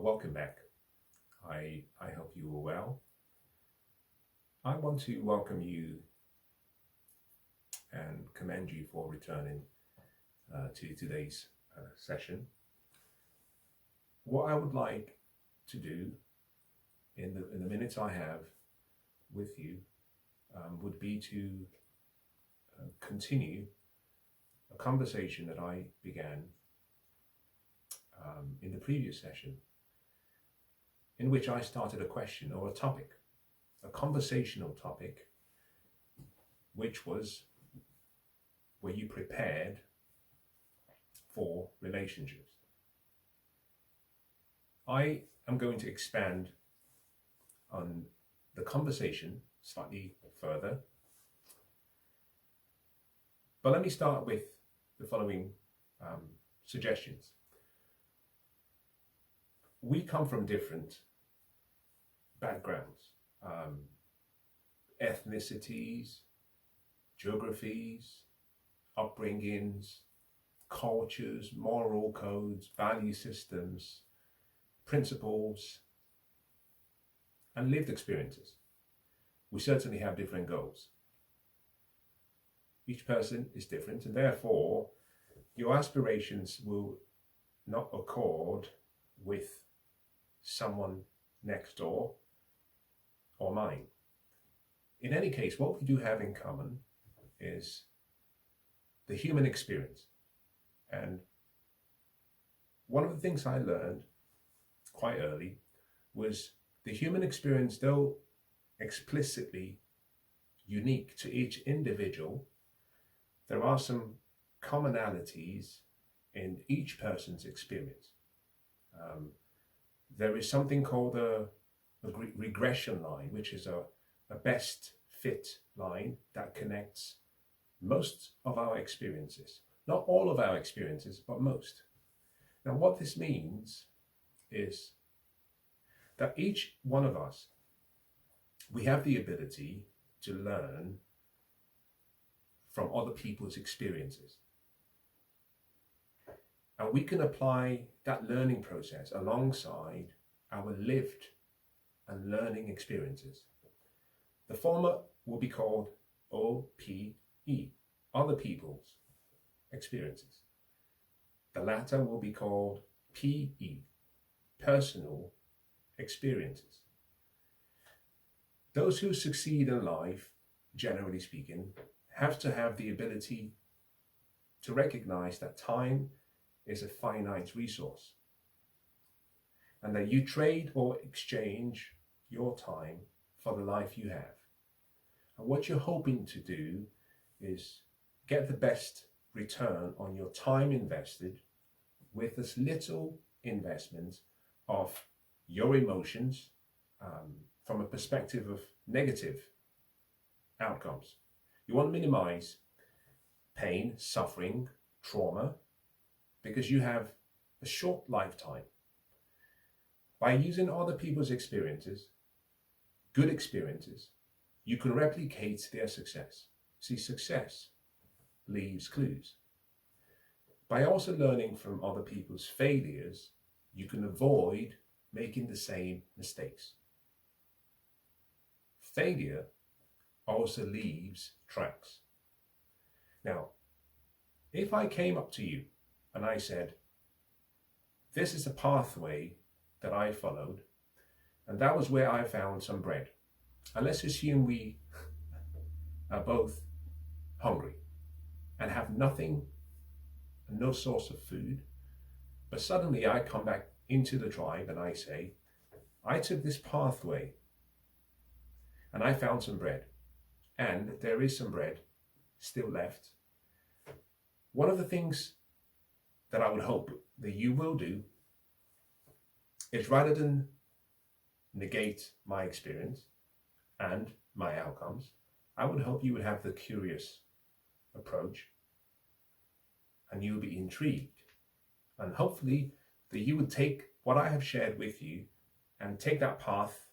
welcome back. I hope you are well. I want to welcome you and commend you for returning to today's session. What I would like to do in the minutes I have with you would be to continue a conversation that I began in the previous session, in which I started a question or a topic, a conversational topic, which was, were you prepared for relationships? I am going to expand on the conversation slightly further, but let me start with the following suggestions. We come from different backgrounds, ethnicities, geographies, upbringings, cultures, moral codes, value systems, principles, and lived experiences. We certainly have different goals. Each person is different, and therefore your aspirations will not accord with someone next door or mine. In any case, what we do have in common is the human experience. And one of the things I learned quite early was the human experience, though explicitly unique to each individual, there are some commonalities in each person's experience. There is something called a regression line, which is a best fit line that connects most of our experiences. Not all of our experiences, but most. Now, what this means is that each one of us, we have the ability to learn from other people's experiences. And we can apply that learning process alongside our lived and learning experiences. The former will be called OPE, other people's experiences. The latter will be called PE, personal experiences. Those who succeed in life, generally speaking, have to have the ability to recognize that time is a finite resource, and that you trade or exchange your time for the life you have. And what you're hoping to do is get the best return on your time invested with as little investment of your emotions from a perspective of negative outcomes. You want to minimize pain, suffering, trauma, because you have a short lifetime. By using other people's experiences, good experiences, you can replicate their success. See, success leaves clues. By also learning from other people's failures, you can avoid making the same mistakes. Failure also leaves tracks. Now, if I came up to you and I said, this is a pathway that I followed, and that was where I found some bread. And let's assume we are both hungry and have nothing, no source of food, but suddenly I come back into the tribe and I say, I took this pathway and I found some bread, and there is some bread still left. One of the things that I would hope that you will do is, rather than negate my experience and my outcomes, I would hope you would have the curious approach, and you will be intrigued, and hopefully that you would take what I have shared with you and take that path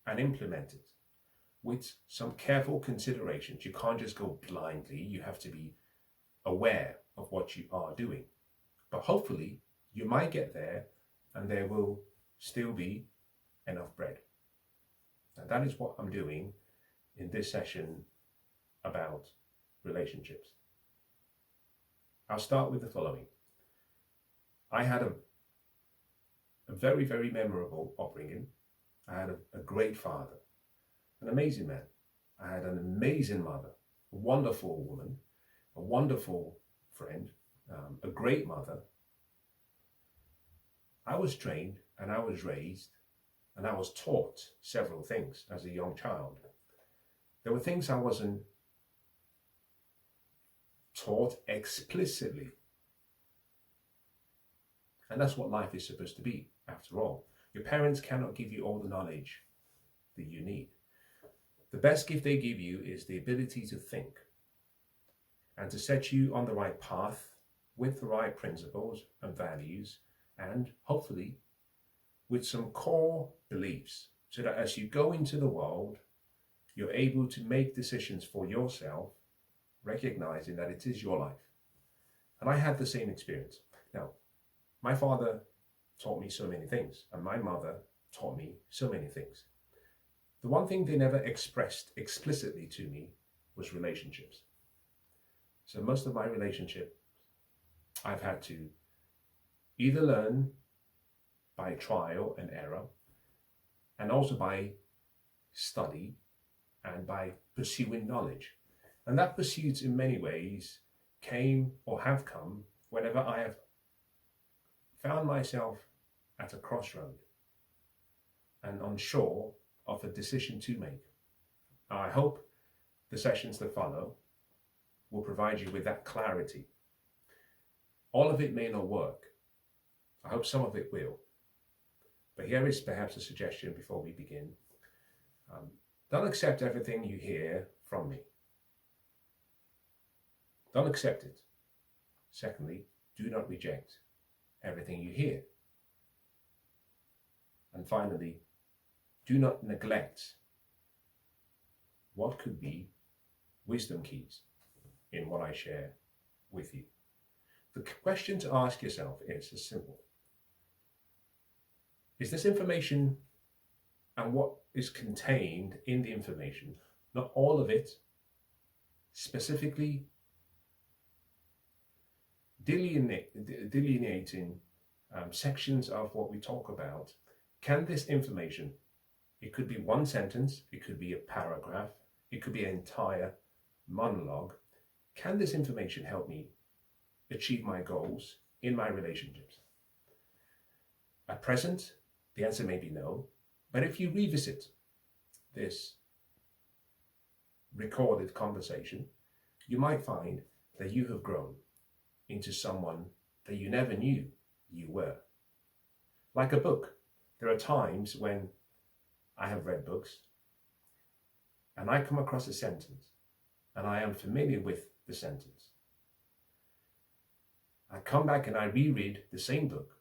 and implement it with some careful considerations. You can't just go blindly. You have to be aware of what you are doing. But hopefully you might get there and there will still be enough bread. And that is what I'm doing in this session about relationships. I'll start with the following. I had a very, very memorable upbringing. I had a great father, an amazing man. I had an amazing mother, a wonderful woman, a wonderful friend, a great mother. I was trained and I was raised and I was taught several things as a young child. There were things I wasn't taught explicitly. And that's what life is supposed to be, after all. Your parents cannot give you all the knowledge that you need. The best gift they give you is the ability to think and to set you on the right path with the right principles and values, and hopefully with some core beliefs, so that as you go into the world, you're able to make decisions for yourself, recognizing that it is your life. And I had the same experience. Now, my father taught me so many things, and my mother taught me so many things. The one thing they never expressed explicitly to me was relationships. So most of my relationships I've had to either learn by trial and error, and also by study and by pursuing knowledge. And that pursuit in many ways came or have come whenever I have found myself at a crossroad and unsure of a decision to make. I hope the sessions that follow will provide you with that clarity. All of it may not work. I hope some of it will. But here is perhaps a suggestion before we begin. Don't accept everything you hear from me. Don't accept it. Secondly, do not reject everything you hear. And finally, do not neglect what could be wisdom keys in what I share with you. The question to ask yourself is as simple. Is this information and what is contained in the information, not all of it, specifically delineating sections of what we talk about, can this information, it could be one sentence, it could be a paragraph, it could be an entire monologue, can this information help me achieve my goals in my relationships? At present, the answer may be no, but if you revisit this recorded conversation, you might find that you have grown into someone that you never knew you were. Like a book, there are times when I have read books and I come across a sentence and I am familiar with the sentence. I come back and I reread the same book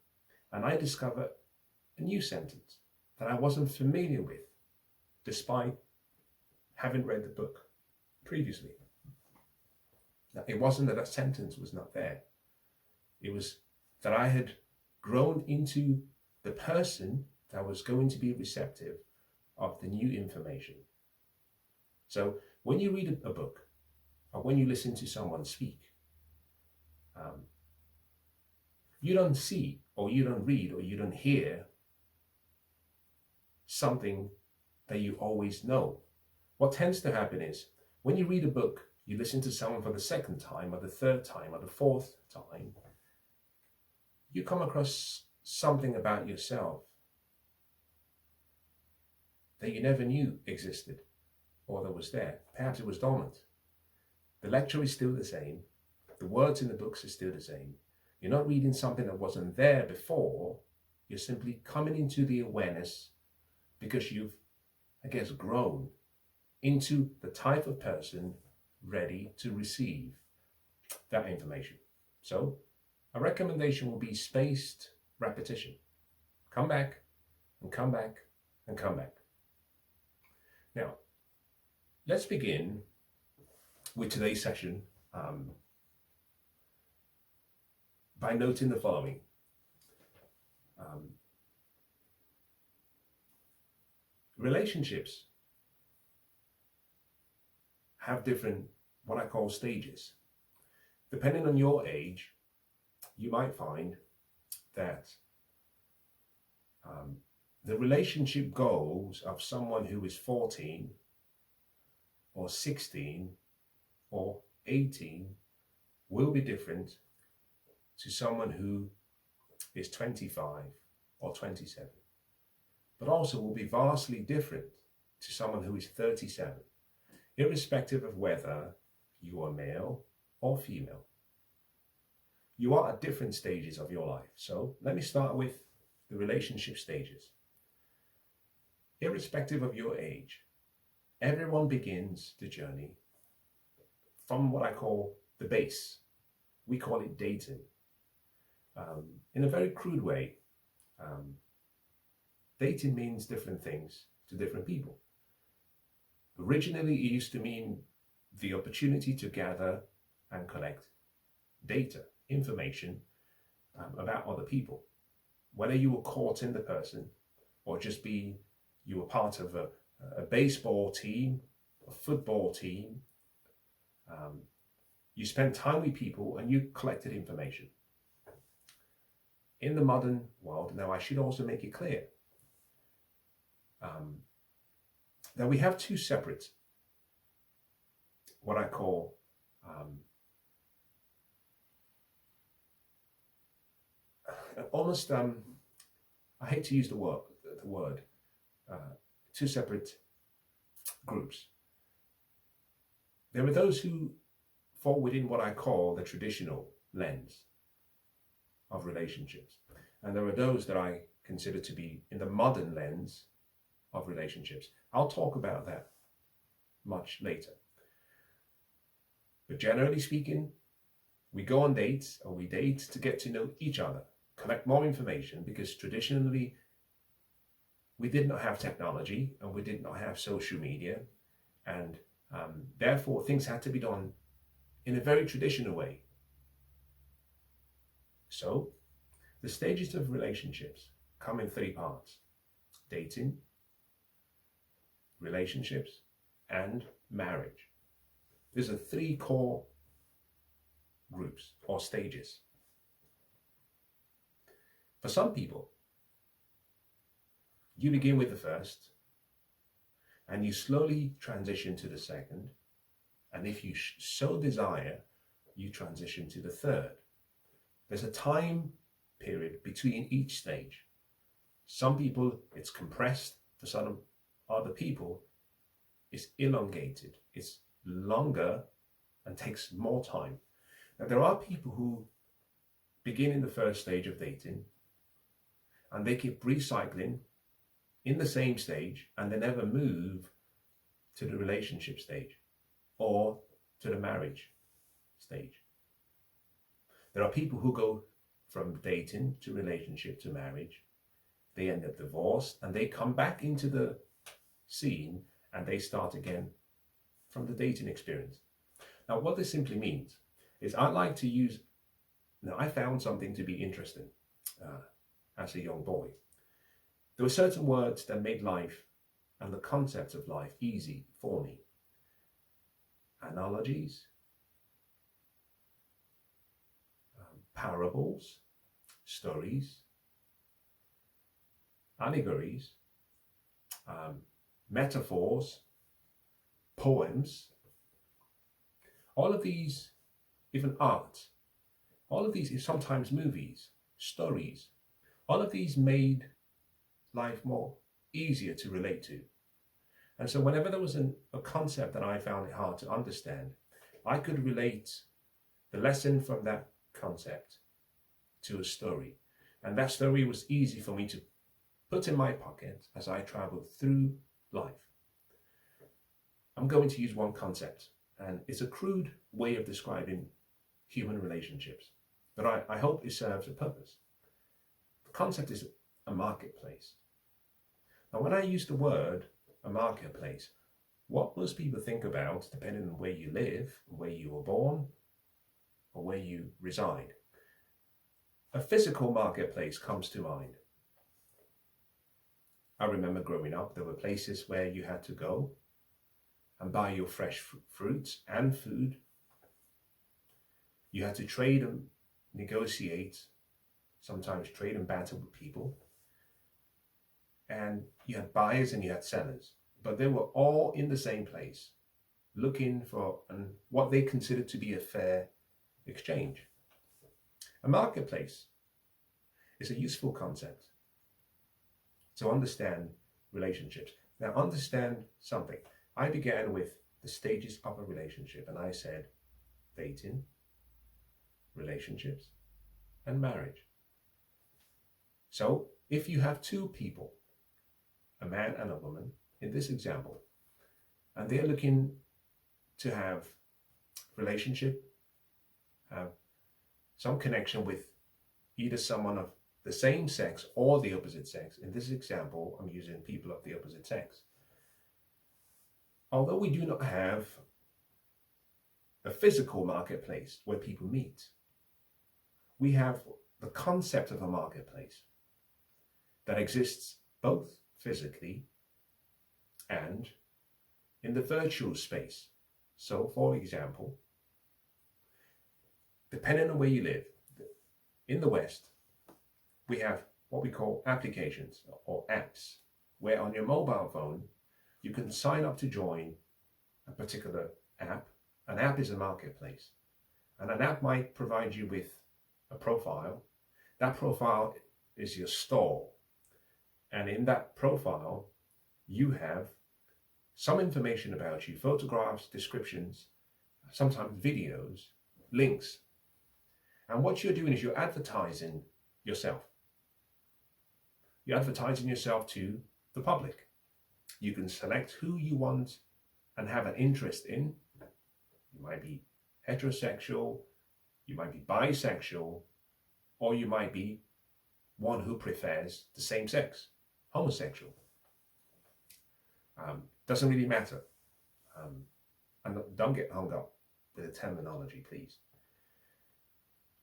and I discover a new sentence that I wasn't familiar with, despite having read the book previously. Now, it wasn't that sentence was not there. It was that I had grown into the person that was going to be receptive of the new information. So when you read a book, or when you listen to someone speak, you don't see, or you don't read, or you don't hear something that you always know. What tends to happen is, when you read a book, you listen to someone for the second time, or the third time, or the fourth time, you come across something about yourself that you never knew existed, or that was there. Perhaps it was dormant. The lecture is still the same. The words in the books are still the same. You're not reading something that wasn't there before. You're simply coming into the awareness because you've, I guess, grown into the type of person ready to receive that information. So a recommendation will be spaced repetition. Come back and come back and come back. Now, let's begin with today's session by noting the following. relationships have different, what I call stages. Depending on your age, you might find that the relationship goals of someone who is 14 or 16 or 18 will be different to someone who is 25 or 27, but also will be vastly different to someone who is 37, irrespective of whether you are male or female. You are at different stages of your life. So let me start with the relationship stages. Irrespective of your age, everyone begins the journey from what I call the base. We call it dating. In a very crude way, dating means different things to different people. Originally, it used to mean the opportunity to gather and collect data, information about other people. Whether you were caught in the person or just you were part of a baseball team, a football team, you spent time with people and you collected information. In the modern world, now I should also make it clear that we have two separate, what I call almost, I hate to use the word, two separate groups. There are those who fall within what I call the traditional lens of relationships. And there are those that I consider to be in the modern lens of relationships. I'll talk about that much later. But generally speaking, we go on dates or we date to get to know each other, collect more information, because traditionally we did not have technology and we did not have social media, and therefore things had to be done in a very traditional way. So the stages of relationships come in three parts: dating, relationships, and marriage. These are three core groups or stages. For some people, you begin with the first and you slowly transition to the second, and if you so desire, you transition to the third. There's a time period between each stage. Some people, it's compressed. For some other people, it's elongated. It's longer and takes more time. Now, there are people who begin in the first stage of dating and they keep recycling in the same stage and they never move to the relationship stage or to the marriage stage. There are people who go from dating to relationship to marriage. They end up divorced and they come back into the scene and they start again from the dating experience. Now, what this simply means is I like to use, now I found something to be interesting as a young boy. There were certain words that made life and the concept of life easy for me. Analogies, parables, stories, allegories, metaphors, poems, all of these, even art, all of these, sometimes movies, stories, all of these made life more easier to relate to. And so whenever there was a concept that I found it hard to understand, I could relate the lesson from that concept to a story. And that story was easy for me to put in my pocket as I traveled through life. I'm going to use one concept, and it's a crude way of describing human relationships, but I hope it serves a purpose. The concept is a marketplace. Now, when I use the word a marketplace, what most people think about, depending on where you live, where you were born, or where you reside, a physical marketplace comes to mind. I remember growing up, there were places where you had to go and buy your fresh fruits and food. You had to trade and negotiate, sometimes trade and battle with people. And you had buyers and you had sellers, but they were all in the same place, looking for what they considered to be a fair exchange. A marketplace is a useful concept to understand relationships. Now, understand something. I began with the stages of a relationship, and I said dating, relationships, and marriage. So, if you have two people, a man and a woman, in this example, and they're looking to have relationship, have some connection with either someone of the same sex or the opposite sex. In this example, I'm using people of the opposite sex. Although we do not have a physical marketplace where people meet, we have the concept of a marketplace that exists both physically and in the virtual space. So, for example, depending on where you live, in the West, we have what we call applications or apps, where on your mobile phone, you can sign up to join a particular app. An app is a marketplace, and an app might provide you with a profile. That profile is your store, and in that profile, you have some information about you, photographs, descriptions, sometimes videos, links. And what you're doing is you're advertising yourself. You're advertising yourself to the public. You can select who you want and have an interest in. You might be heterosexual, you might be bisexual, or you might be one who prefers the same sex, homosexual. Doesn't really matter. And don't get hung up with the terminology, please.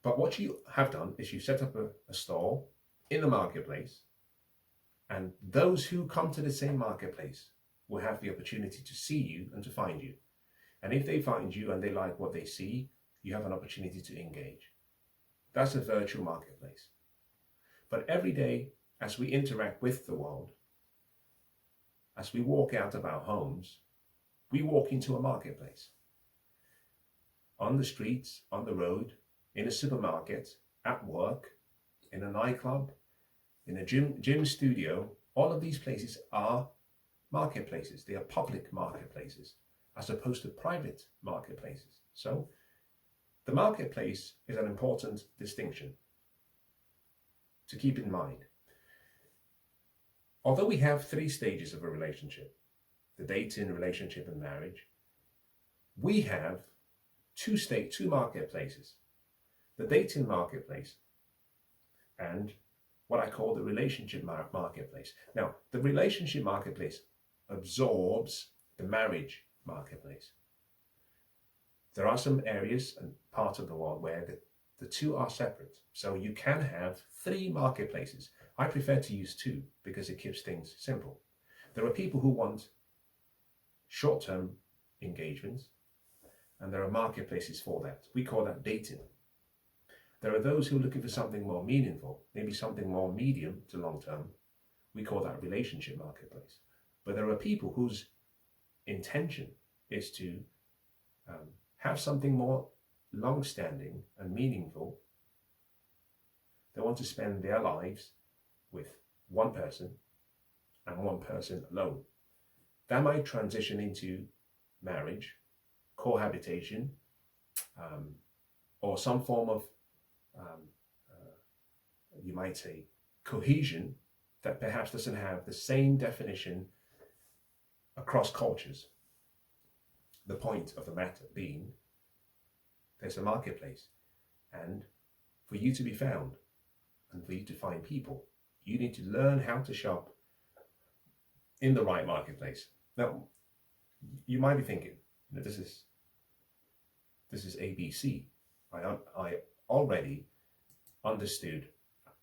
But what you have done is you set up a store in the marketplace, and those who come to the same marketplace will have the opportunity to see you and to find you. And if they find you and they like what they see, you have an opportunity to engage. That's a virtual marketplace. But every day, as we interact with the world, as we walk out of our homes, we walk into a marketplace. On the streets, on the road, in a supermarket, at work, in a nightclub, in a gym studio, all of these places are marketplaces. They are public marketplaces as opposed to private marketplaces. So the marketplace is an important distinction to keep in mind. Although we have three stages of a relationship, the dating, relationship, and marriage, we have two marketplaces. The dating marketplace and what I call the relationship marketplace. Now, the relationship marketplace absorbs the marriage marketplace. There are some areas and parts of the world where the two are separate. So you can have three marketplaces. I prefer to use two because it keeps things simple. There are people who want short-term engagements, and there are marketplaces for that. We call that dating. There are those who are looking for something more meaningful, maybe something more medium to long-term. We call that relationship marketplace. But there are people whose intention is to have something more long-standing and meaningful. They want to spend their lives with one person and one person alone. That might transition into marriage, cohabitation, or some form of, you might say, cohesion that perhaps doesn't have the same definition across cultures. The point of the matter being, there's a marketplace, and for you to be found and for you to find people, you need to learn how to shop in the right marketplace. Now, you might be thinking, this is ABC. I already understood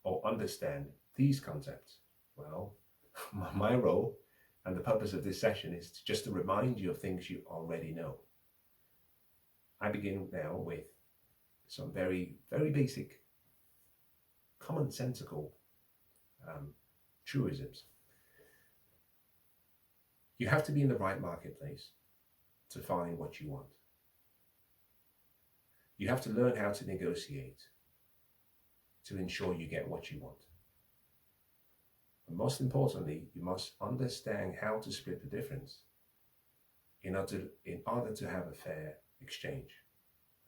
or understand these concepts. Well, my role and the purpose of this session is just to remind you of things you already know. I begin now with some very, very basic, commonsensical truisms. You have to be in the right marketplace to find what you want. You have to learn how to negotiate to ensure you get what you want. And most importantly, you must understand how to split the difference in order to have a fair exchange,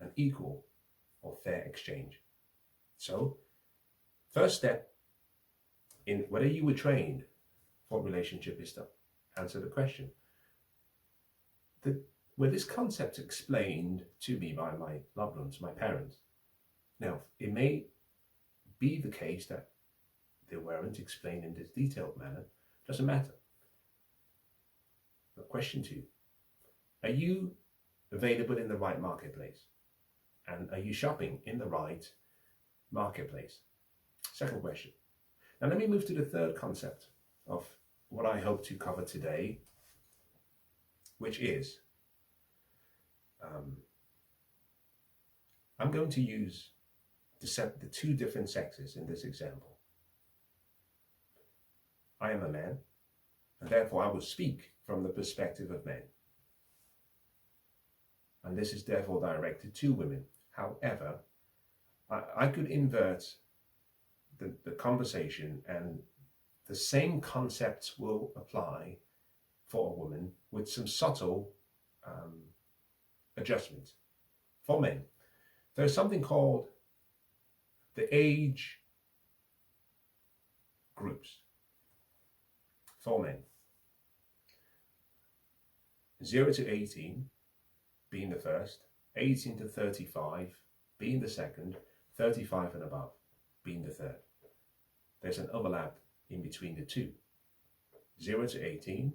an equal or fair exchange. So, first step in whether you were trained for relationship is to answer the question. Were this concept explained to me by my loved ones, my parents? Now, it may be the case that they weren't explained in this detailed manner. Doesn't matter. But question 2, are you available in the right marketplace? And are you shopping in the right marketplace? Second question. Now let me move to the third concept of what I hope to cover today, which is, I'm going to use the two different sexes in this example. I am a man, and therefore I will speak from the perspective of men. And this is therefore directed to women. However, I could invert the conversation, and the same concepts will apply for a woman with some subtle adjustments. For men, there's something called the age groups. For men, 0 to 18 being the first, 18 to 35 being the second, 35 and above being the third. There's an overlap in between the two. 0 to 18,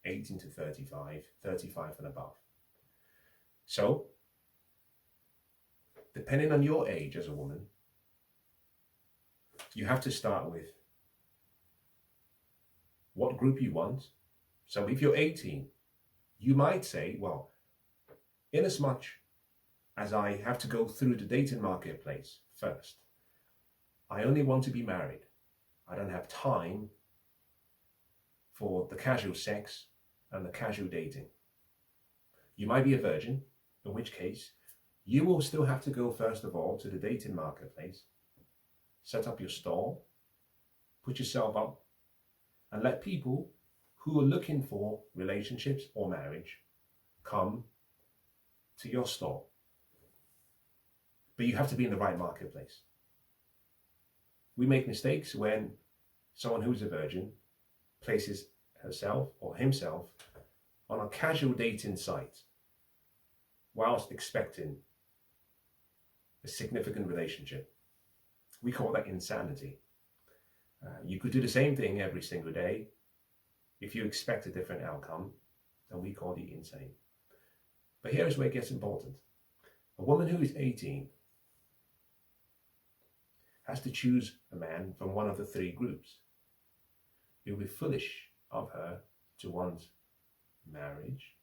18 to 35, 35 and above. So, depending on your age as a woman, you have to start with what group you want. So if you're 18, you might say, well, inasmuch as I have to go through the dating marketplace first, I only want to be married. I don't have time for the casual sex and the casual dating. You might be a virgin, in which case you will still have to go first of all to the dating marketplace, set up your stall, put yourself up, and let people who are looking for relationships or marriage come to your store. But you have to be in the right marketplace. We make mistakes when someone who's a virgin places herself or himself on a casual dating site whilst expecting a significant relationship. We call that insanity. You could do the same thing every single day. If you expect a different outcome, then we call you insane. But here's where it gets important. A woman who is 18 has to choose a man from one of the three groups. It would be foolish of her to want marriage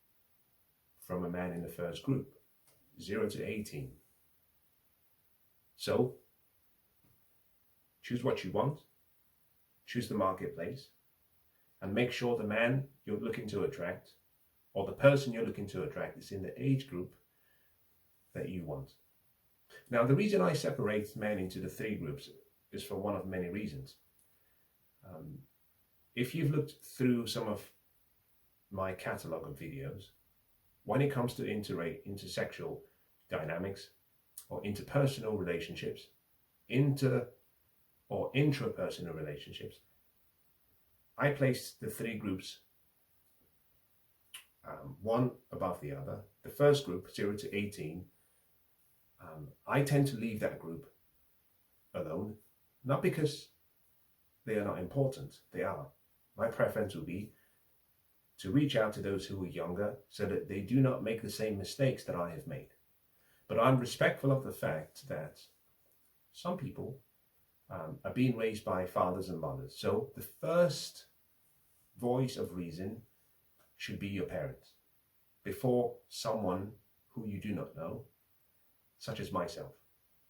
from a man in the first group, 0 to 18. So, choose what you want, choose the marketplace, and make sure the man you're looking to attract, or the person you're looking to attract, is in the age group that you want. Now, the reason I separate men into the three groups is for one of many reasons. If you've looked through some of my catalogue of videos, when it comes to intersexual dynamics or interpersonal relationships, or intrapersonal relationships, I place the three groups one above the other. The first group, 0 to 18, I tend to leave that group alone, not because they are not important, they are. My preference would be to reach out to those who are younger so that they do not make the same mistakes that I have made. But I'm respectful of the fact that some people are being raised by fathers and mothers. So the first voice of reason should be your parents before someone who you do not know, such as myself.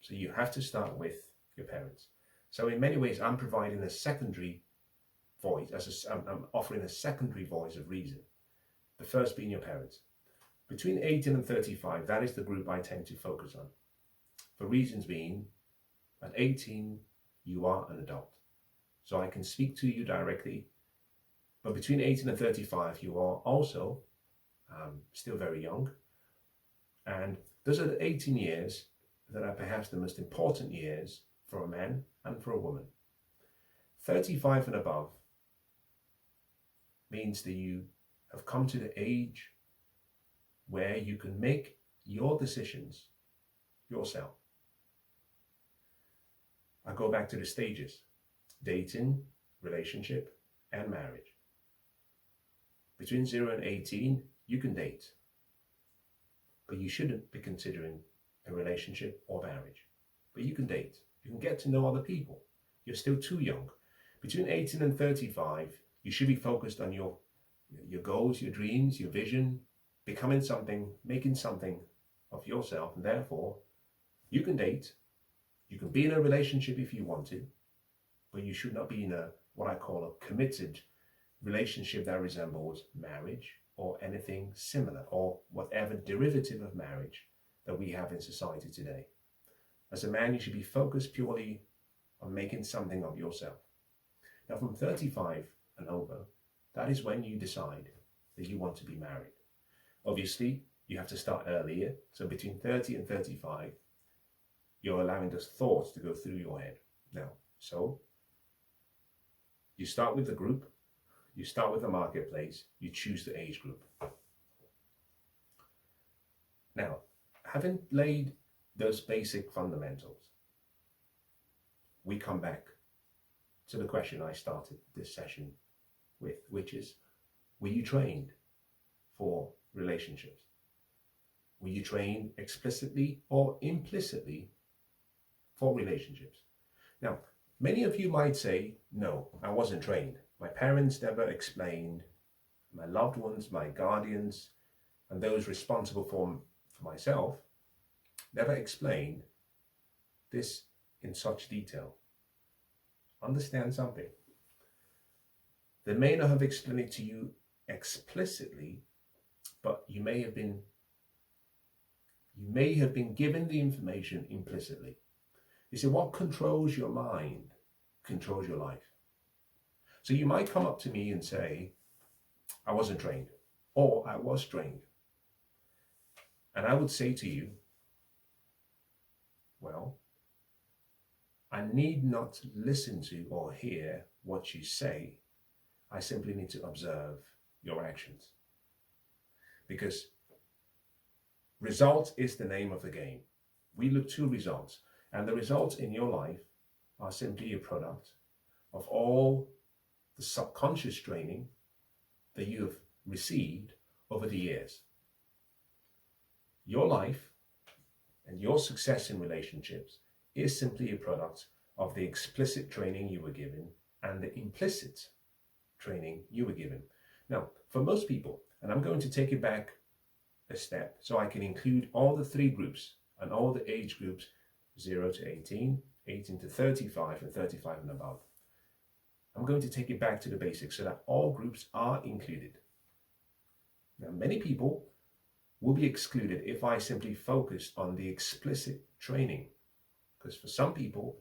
So you have to start with your parents. So in many ways, I'm providing a secondary voice, I'm offering a secondary voice of reason. The first being your parents. Between 18 and 35, that is the group I tend to focus on. For reasons being, at 18, you are an adult. So I can speak to you directly. But between 18 and 35, you are also still very young. And those are the 18 years that are perhaps the most important years for a man and for a woman. 35 and above means that you have come to the age where you can make your decisions yourself. I go back to the stages: dating, relationship, and marriage. Between 0 and 18, you can date, but you shouldn't be considering a relationship or marriage. But you can date. You can get to know other people. You're still too young. Between 18 and 35, you should be focused on your goals, your dreams, your vision, becoming something, making something of yourself. And therefore, you can date. You can be in a relationship if you want to, but you should not be in what I call a committed relationship that resembles marriage or anything similar, or whatever derivative of marriage that we have in society today. As a man, you should be focused purely on making something of yourself. Now, from 35 and over, that is when you decide that you want to be married. Obviously, you have to start earlier. So between 30 and 35, you're allowing those thoughts to go through your head. Now, so you start with the group, you start with the marketplace, you choose the age group. Now, having laid those basic fundamentals, we come back to the question I started this session with, which is, were you trained for relationships? Were you trained explicitly or implicitly for relationships? Now, many of you might say, no, I wasn't trained. My parents never explained, my loved ones, my guardians, and those responsible for myself never explained this in such detail. Understand something. They may not have explained it to you explicitly, but you may have been given the information implicitly. You see, what controls your mind controls your life. So you might come up to me and say, I wasn't trained, or I was trained. And I would say to you, well, I need not listen to or hear what you say. I simply need to observe your actions. Because result is the name of the game. We look to results, and the results in your life are simply a product of all the subconscious training that you have received over the years. Your life and your success in relationships is simply a product of the explicit training you were given and the implicit training you were given. Now, for most people, and I'm going to take it back a step so I can include all the three groups and all the age groups, 0 to 18, 18 to 35, and 35 and above. I'm going to take it back to the basics so that all groups are included. Now, many people will be excluded if I simply focus on the explicit training. Because for some people,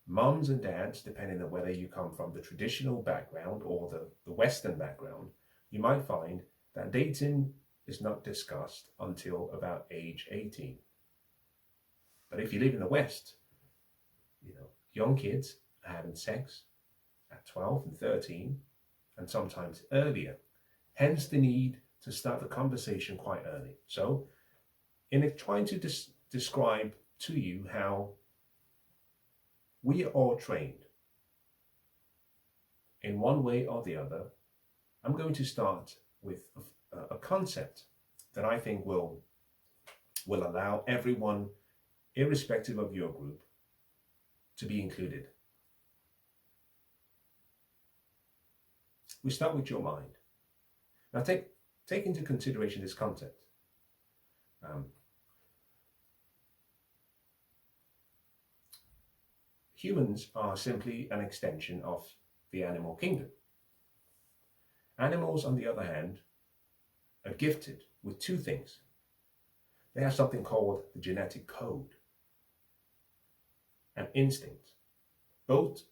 mums and dads, depending on whether you come from the traditional background or the Western background, you might find that dating is not discussed until about age 18. But if you live in the West, young kids are having sex at 12 and 13, and sometimes earlier. Hence the need to start the conversation quite early. So, in trying to describe to you how we are all trained in one way or the other, I'm going to start with a concept that I think will allow everyone, irrespective of your group, to be included. We start with your mind. Now take into consideration this concept. Humans are simply an extension of the animal kingdom. Animals, on the other hand, are gifted with two things. They have something called the genetic code and instinct, both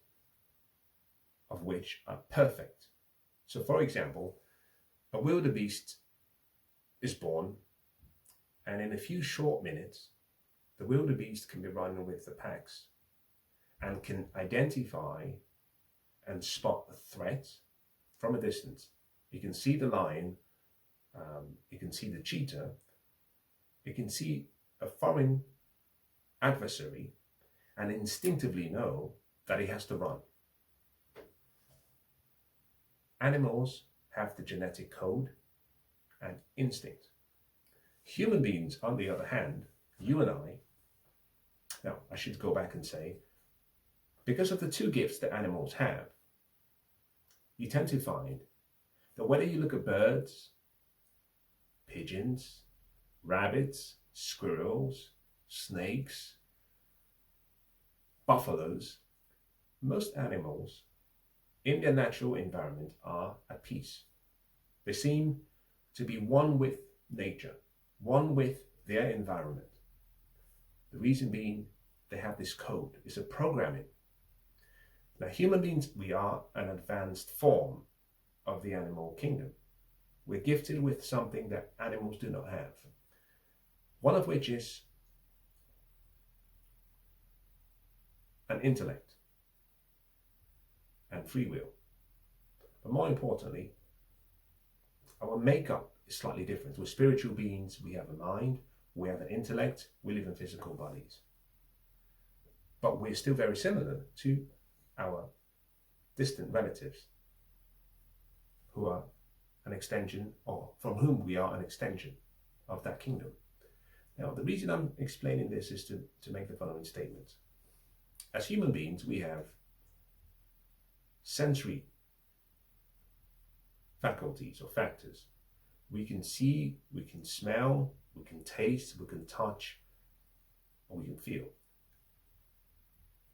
of which are perfect. So, for example, a wildebeest is born, and in a few short minutes, the wildebeest can be running with the packs and can identify and spot a threat from a distance. You can see the lion, you can see the cheetah, you can see a foreign adversary and instinctively know that he has to run. Animals have the genetic code and instinct. Human beings, on the other hand, you and I, now I should go back and say, because of the two gifts that animals have, you tend to find that whether you look at birds, pigeons, rabbits, squirrels, snakes, buffaloes, most animals in their natural environment are at peace. They seem to be one with nature, one with their environment. The reason being, they have this code, it's a programming. Now, human beings, we are an advanced form of the animal kingdom. We're gifted with something that animals do not have. One of which is an intellect and free will. But more importantly, our makeup is slightly different. We're spiritual beings, we have a mind, we have an intellect, we live in physical bodies. But we're still very similar to our distant relatives who are an extension, or from whom we are an extension of that kingdom. Now, the reason I'm explaining this is to make the following statement. As human beings, we have sensory faculties or factors. We can see, we can smell, we can taste, we can touch, or we can feel.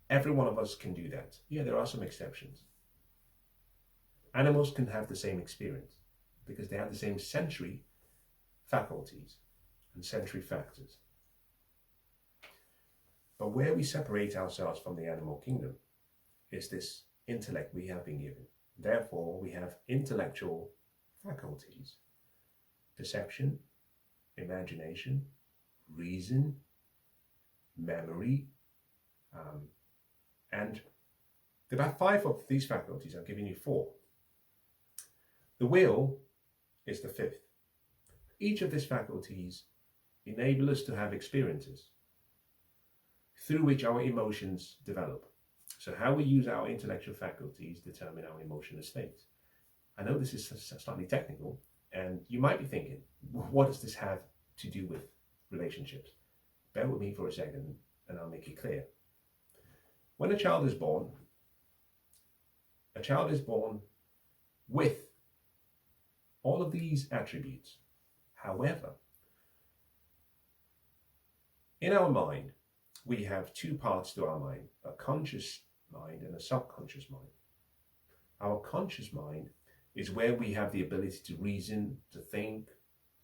Every one of us can do that. Yeah, there are some exceptions. Animals can have the same experience because they have the same sensory faculties and sensory factors. But where we separate ourselves from the animal kingdom is this intellect we have been given. Therefore, we have intellectual faculties: perception, imagination, reason, memory, and about 5 of these faculties. I'm giving you 4. The will is the 5th. Each of these faculties enable us to have experiences through which our emotions develop. So how we use our intellectual faculties determine our emotional state. I know this is slightly technical, and you might be thinking, what does this have to do with relationships? Bear with me for a second and I'll make it clear. When a child is born with all of these attributes. However, in our mind, we have 2 parts to our mind, a conscious mind and a subconscious mind. Our conscious mind is where we have the ability to reason, to think,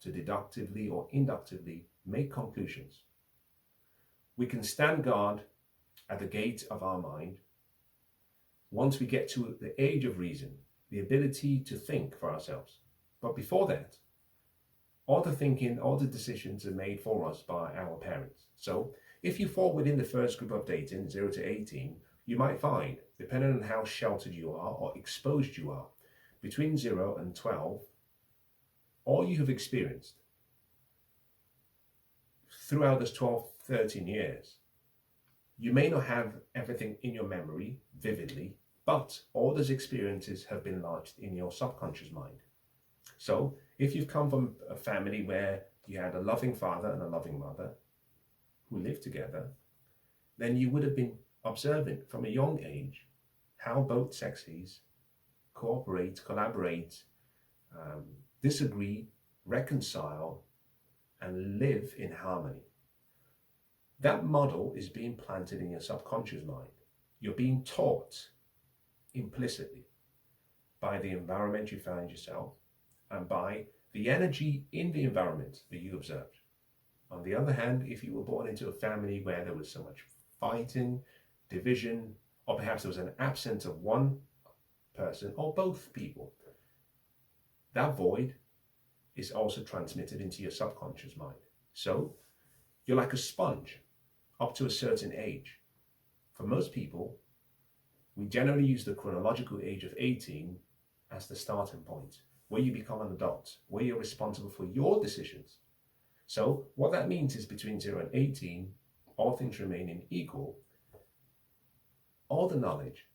to deductively or inductively make conclusions. We can stand guard at the gate of our mind once we get to the age of reason, the ability to think for ourselves. But before that, all the thinking, all the decisions are made for us by our parents. So if you fall within the first group of dating, 0 to 18, you might find, depending on how sheltered you are or exposed you are, between 0 and 12, all you have experienced throughout this 12, 13 years, you may not have everything in your memory vividly, but all those experiences have been lodged in your subconscious mind. So if you've come from a family where you had a loving father and a loving mother who lived together, then you would have been observing from a young age how both sexes cooperate, collaborate, disagree, reconcile, and live in harmony. That model is being planted in your subconscious mind. You're being taught implicitly by the environment you find yourself and by the energy in the environment that you observed. On the other hand, if you were born into a family where there was so much fighting, division, or perhaps there was an absence of one person or both people, that void is also transmitted into your subconscious mind. So you're like a sponge up to a certain age. For most people, we generally use the chronological age of 18 as the starting point, where you become an adult, where you're responsible for your decisions. So what that means is between 0 and 18, all things remaining equal, all the knowledge,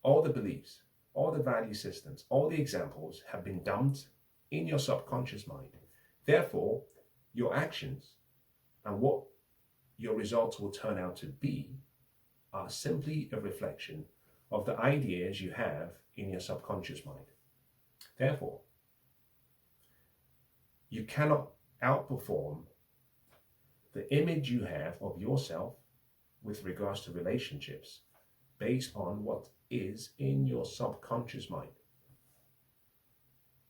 all the beliefs, all the value systems, all the examples have been dumped in your subconscious mind. Therefore, your actions and what your results will turn out to be are simply a reflection of the ideas you have in your subconscious mind. Therefore, you cannot outperform the image you have of yourself with regards to relationships based on what is in your subconscious mind.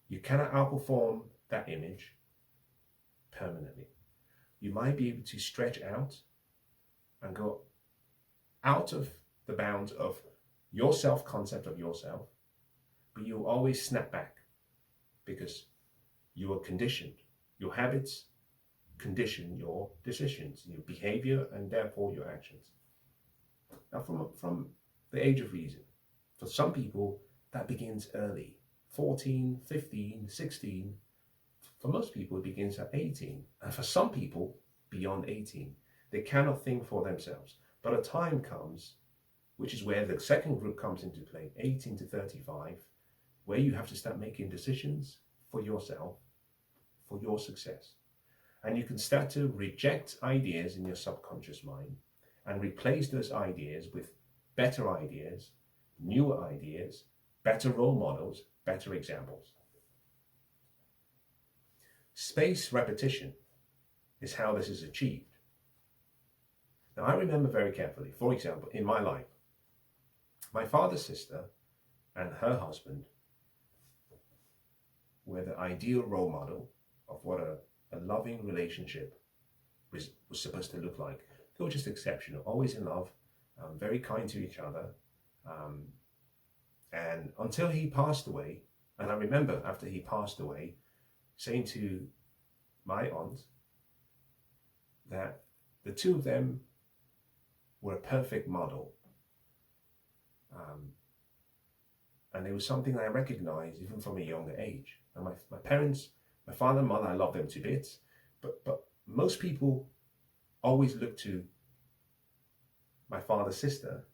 You cannot outperform that image permanently. You might be able to stretch out and go out of the bounds of your self-concept of yourself, but you'll always snap back because you are conditioned. Your habits condition your decisions, your behavior, and therefore your actions. Now, from the age of reason, for some people, that begins early, 14, 15, 16. For most people, it begins at 18. And for some people, beyond 18. They cannot think for themselves. But a time comes, which is where the second group comes into play, 18 to 35, where you have to start making decisions for yourself, for your success. And you can start to reject ideas in your subconscious mind and replace those ideas with better ideas, newer ideas, better role models, better examples. Spaced repetition is how this is achieved. Now, I remember very carefully, for example, in my life, my father's sister and her husband were the ideal role model of what a loving relationship was supposed to look like. They were just exceptional, always in love, very kind to each other. And until he passed away, and I remember after he passed away, saying to my aunt that the two of them were a perfect model. And it was something I recognized even from a younger age. And my parents, my father and mother, I love them to bits, but most people always look to my father's sister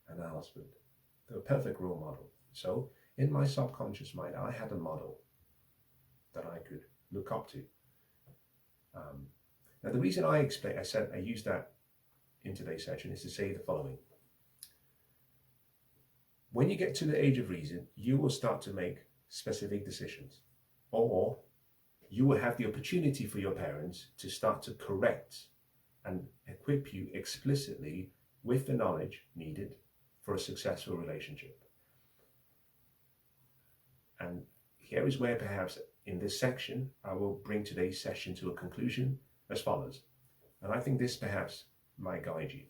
and her husband. They were a perfect role model. So in my subconscious mind, I had a model that I could look up to. Now the reason I use that in today's session is to say the following. When you get to the age of reason, you will start to make specific decisions, or you will have the opportunity for your parents to start to correct and equip you explicitly with the knowledge needed for a successful relationship. And here is where perhaps in this section, I will bring today's session to a conclusion as follows. And I think this perhaps might guide you.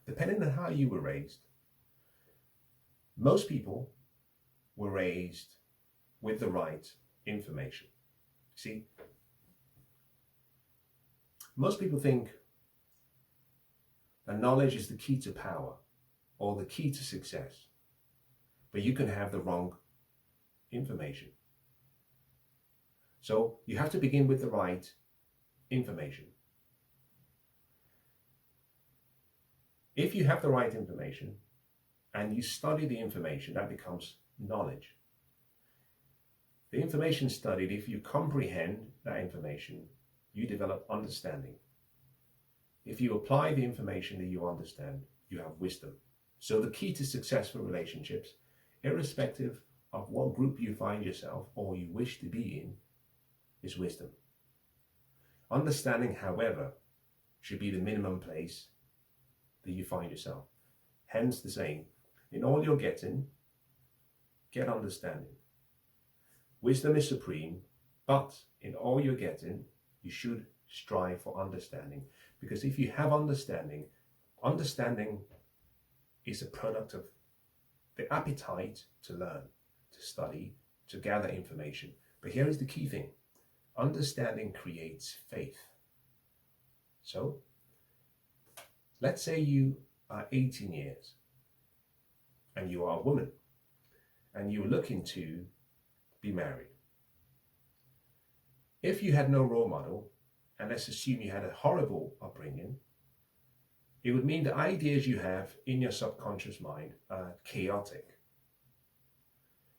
Depending on how you were raised, most people were raised with the right information. See, most people think that knowledge is the key to power or the key to success, but you can have the wrong information. So you have to begin with the right information. If you have the right information and you study the information, that becomes knowledge. The information studied, if you comprehend that information, you develop understanding. If you apply the information that you understand, you have wisdom. So the key to successful relationships irrespective of what group you find yourself or you wish to be in, is wisdom. Understanding, however, should be the minimum place that you find yourself. Hence the saying, in all you're getting, get understanding. Wisdom is supreme, but in all you're getting, you should strive for understanding. Because if you have understanding, understanding is a product of the appetite to learn, to study, to gather information. But here is the key thing. Understanding creates faith. So, let's say you are 18 years and you are a woman and you're looking to be married. If you had no role model, and let's assume you had a horrible upbringing, it would mean the ideas you have in your subconscious mind are chaotic.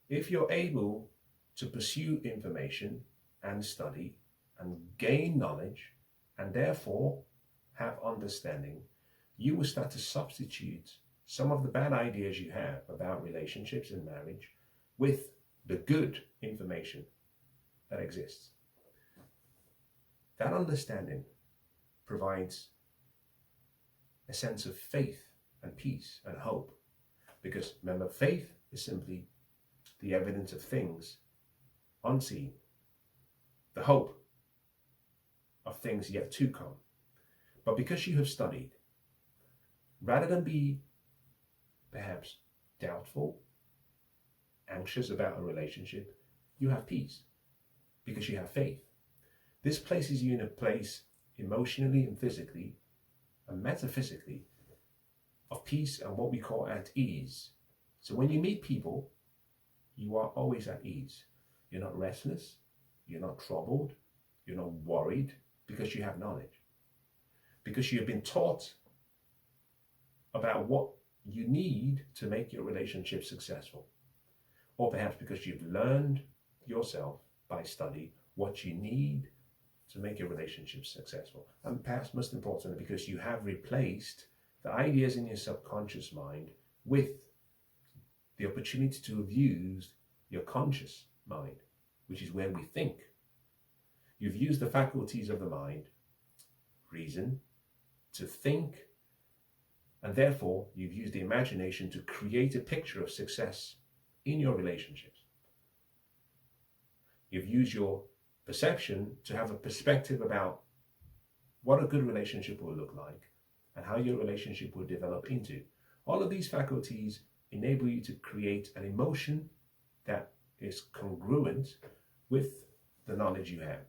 If you're able to pursue information and study and gain knowledge and therefore have understanding, you will start to substitute some of the bad ideas you have about relationships and marriage with the good information that exists. That understanding provides a sense of faith and peace and hope. Because remember, faith is simply the evidence of things unseen, the hope of things yet to come. But because you have studied, rather than be perhaps doubtful, anxious about a relationship, you have peace because you have faith. This places you in a place emotionally and physically and metaphysically of peace and what we call at ease. So when you meet people, you are always at ease. You're not restless, you're not troubled, you're not worried, because you have knowledge. Because you've been taught about what you need to make your relationship successful. Or perhaps because you've learned yourself by study what you need to make your relationship successful. And perhaps most importantly, because you have replaced the ideas in your subconscious mind with the opportunity to have used your conscious mind, which is where we think. You've used the faculties of the mind, reason, to think, and therefore you've used the imagination to create a picture of success in your relationships. You've used your perception to have a perspective about what a good relationship will look like and how your relationship will develop into. All of these faculties enable you to create an emotion that is congruent with the knowledge you have.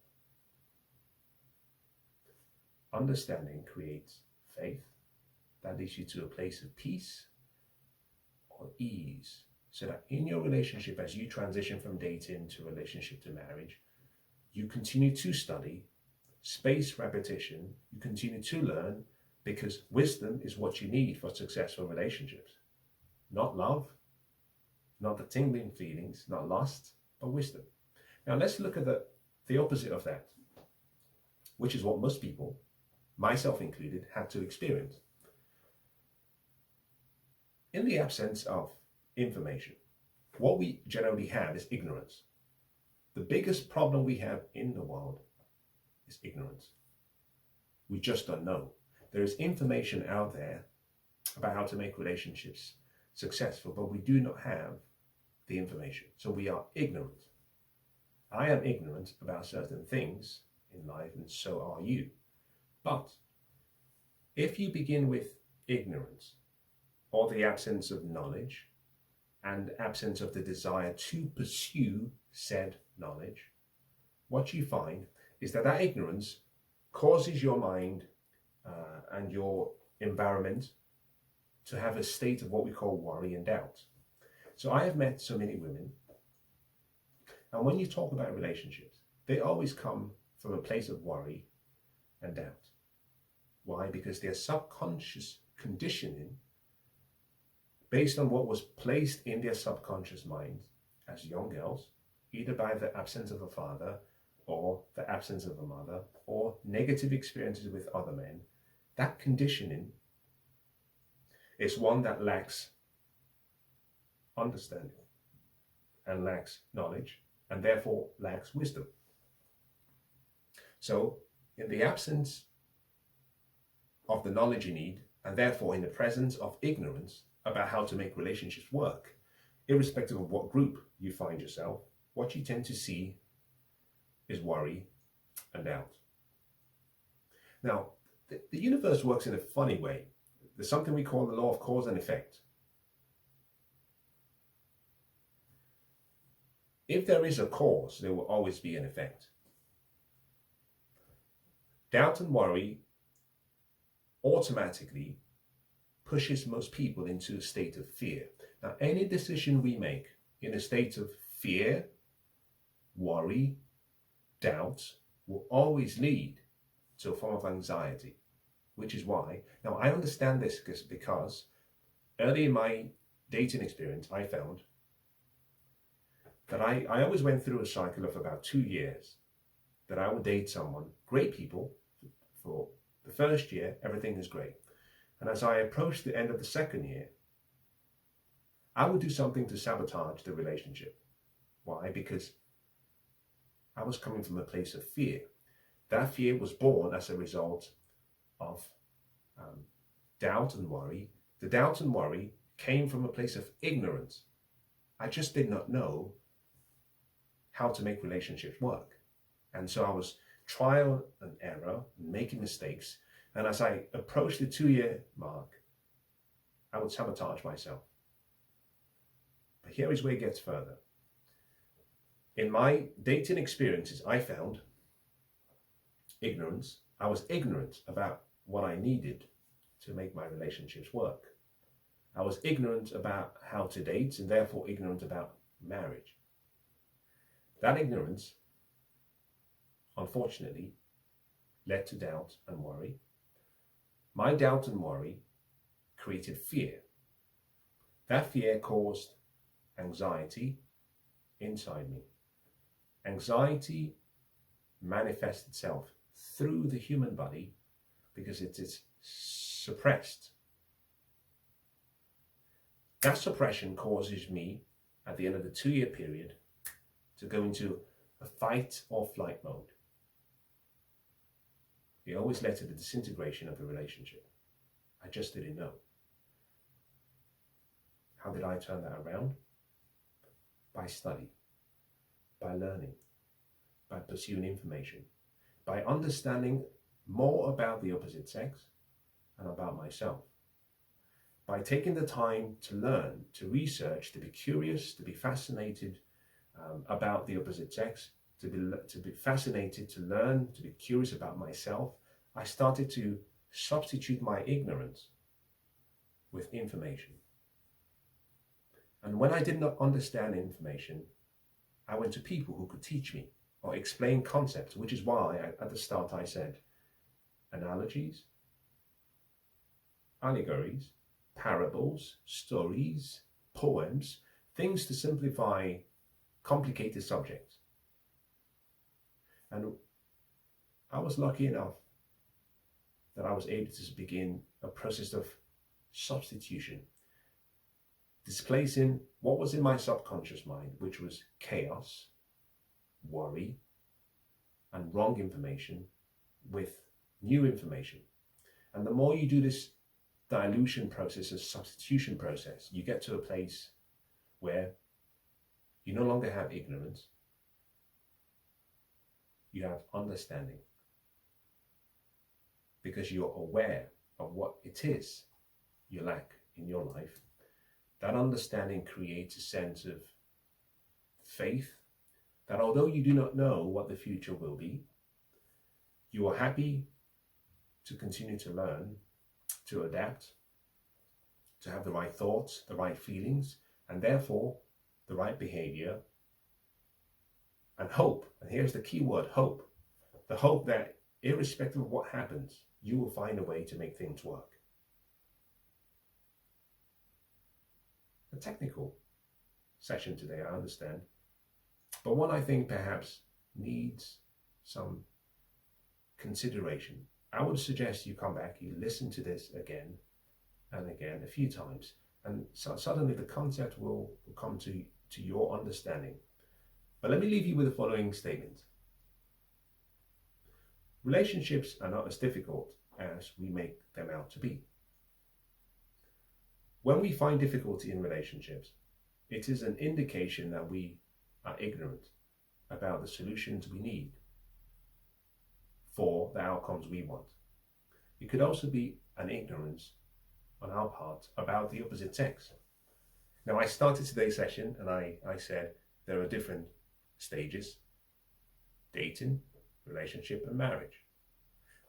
Understanding creates faith that leads you to a place of peace or ease, so that in your relationship, as you transition from dating to relationship to marriage, you continue to study, space repetition, you continue to learn, because wisdom is what you need for successful relationships. Not love, not the tingling feelings, not lust, but wisdom. Now let's look at the opposite of that, which is what most people, myself included, had to experience. In the absence of information, what we generally have is ignorance. The biggest problem we have in the world is ignorance. We just don't know. There is information out there about how to make relationships successful, but we do not have the information. So we are ignorant. I am ignorant about certain things in life, and so are you. But if you begin with ignorance, or the absence of knowledge, and absence of the desire to pursue said knowledge, what you find is that that ignorance causes your mind and your environment to have a state of what we call worry and doubt. So I have met so many women, and when you talk about relationships, they always come from a place of worry and doubt. Why? Because their subconscious conditioning, based on what was placed in their subconscious mind as young girls, either by the absence of a father or the absence of a mother or negative experiences with other men, that conditioning is one that lacks understanding. and lacks knowledge, and therefore lacks wisdom. So, in the absence of the knowledge you need, and therefore in the presence of ignorance about how to make relationships work, irrespective of what group you find yourself, what you tend to see is worry and doubt. Now, the universe works in a funny way. There's something we call the law of cause and effect. If there is a cause, there will always be an effect. Doubt and worry automatically pushes most people into a state of fear. Now, any decision we make in a state of fear, worry, doubt will always lead to a form of anxiety, which is why, now I understand this because early in my dating experience, I found that I always went through a cycle of about 2 years that I would date someone, great people, for the first year, everything is great. And as I approached the end of the second year, I would do something to sabotage the relationship. Why? Because I was coming from a place of fear. That fear was born as a result of doubt and worry. The doubt and worry came from a place of ignorance. I just did not know how to make relationships work. And so I was trial and error, making mistakes. And as I approached the 2-year mark, I would sabotage myself. But here is where it gets further. In my dating experiences, I found ignorance. I was ignorant about what I needed to make my relationships work. I was ignorant about how to date and therefore ignorant about marriage. That ignorance, unfortunately, led to doubt and worry. My doubt and worry created fear. That fear caused anxiety inside me. Anxiety manifests itself through the human body because it is suppressed. That suppression causes me, at the end of the 2-year period, to go into a fight or flight mode. It always led to the disintegration of the relationship. I just didn't know. How did I turn that around? By study, by learning, by pursuing information, by understanding more about the opposite sex and about myself, by taking the time to learn, to research, to be curious, to be fascinated about the opposite sex, to be fascinated, to learn, to be curious about myself. I started to substitute my ignorance with information. And when I did not understand information, I went to people who could teach me or explain concepts, which is why at the start I said analogies, allegories, parables, stories, poems, things to simplify complicated subjects. And I was lucky enough that I was able to begin a process of substitution, displacing what was in my subconscious mind, which was chaos, worry, and wrong information, with new information. And the more you do this dilution process, this substitution process, you get to a place where you no longer have ignorance, you have understanding. Because you're aware of what it is you lack in your life. That understanding creates a sense of faith that although you do not know what the future will be, you are happy to continue to learn, to adapt, to have the right thoughts, the right feelings, and therefore the right behavior, and hope. And here's the key word, hope. The hope that irrespective of what happens, you will find a way to make things work. A technical session today, I understand, but one I think perhaps needs some consideration. I would suggest you come back, you listen to this again and again, a few times, and so suddenly the concept will come to to your understanding. But let me leave you with the following statement. Relationships are not as difficult as we make them out to be. When we find difficulty in relationships, it is an indication that we are ignorant about the solutions we need for the outcomes we want. It could also be an ignorance on our part about the opposite sex. Now, I started today's session and I said there are different stages: dating, relationship, and marriage.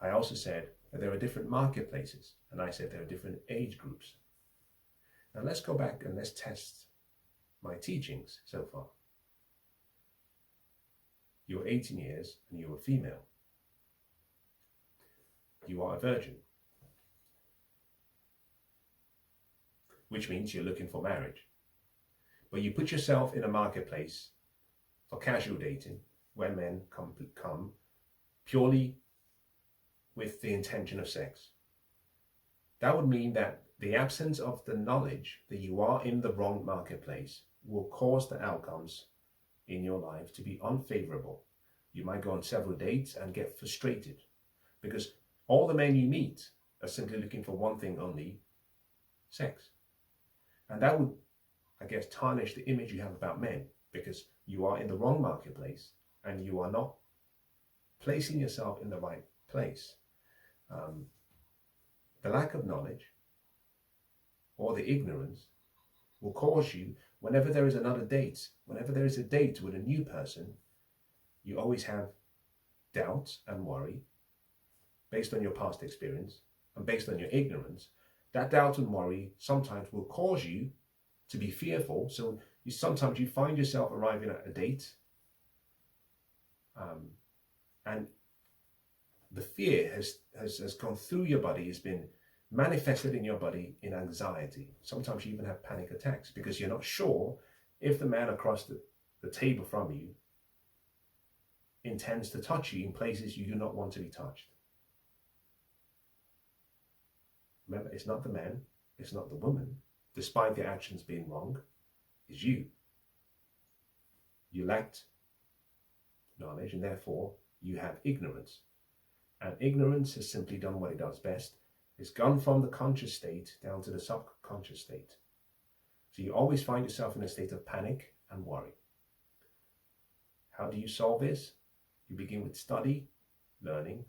I also said that there are different marketplaces, and I said there are different age groups. Now let's go back and let's test my teachings so far. You're 18 years and you're a female. You are a virgin, which means you're looking for marriage. But you put yourself in a marketplace for casual dating where men come purely with the intention of sex. That would mean that the absence of the knowledge that you are in the wrong marketplace will cause the outcomes in your life to be unfavorable. You might go on several dates and get frustrated because all the men you meet are simply looking for one thing only: sex. And that would, I guess, tarnish the image you have about men, because you are in the wrong marketplace and you are not placing yourself in the right place. The lack of knowledge or the ignorance will cause you, whenever there is another date, whenever there is a date with a new person, you always have doubts and worry based on your past experience and based on your ignorance. That doubt and worry sometimes will cause you to be fearful. So sometimes you find yourself arriving at a date and the fear has gone through your body, has been manifested in your body in anxiety. Sometimes you even have panic attacks because you're not sure if the man across the table from you intends to touch you in places you do not want to be touched. Remember, it's not the man, it's not the woman, despite their actions being wrong, it's you. You lacked knowledge and therefore you have ignorance. And ignorance has simply done what it does best. It's gone from the conscious state down to the subconscious state. So you always find yourself in a state of panic and worry. How do you solve this? You begin with study, learning,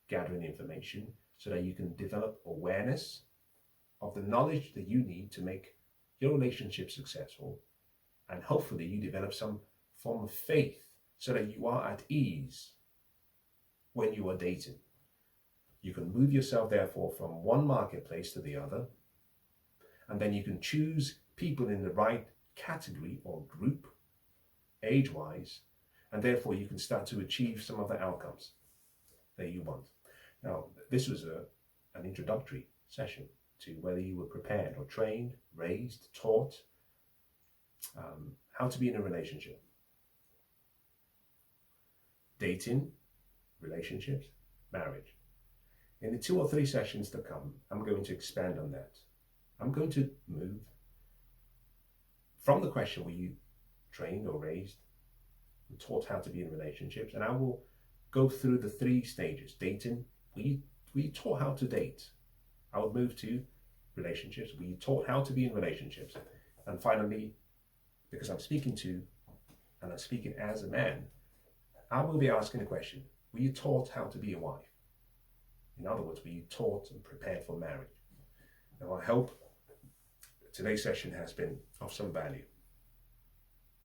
gathering information so that you can develop awareness of the knowledge that you need to make your relationship successful. And hopefully you develop some form of faith so that you are at ease when you are dating. You can move yourself, therefore, from one marketplace to the other, and then you can choose people in the right category or group, age-wise, and therefore you can start to achieve some of the outcomes that you want. Now, this was an introductory session to whether you were prepared or trained, raised, taught how to be in a relationship. Dating, relationships, marriage. In the 2 or 3 sessions to come, I'm going to expand on that. I'm going to move from the question, were you trained or raised and taught how to be in relationships? And I will go through the 3 stages. Dating, were you taught how to date? I will move to relationships. Were you taught how to be in relationships? And finally, because I'm speaking to, and I'm speaking as a man, I will be asking the question, were you taught how to be a wife? In other words, were you taught and prepared for marriage? Now, I hope today's session has been of some value.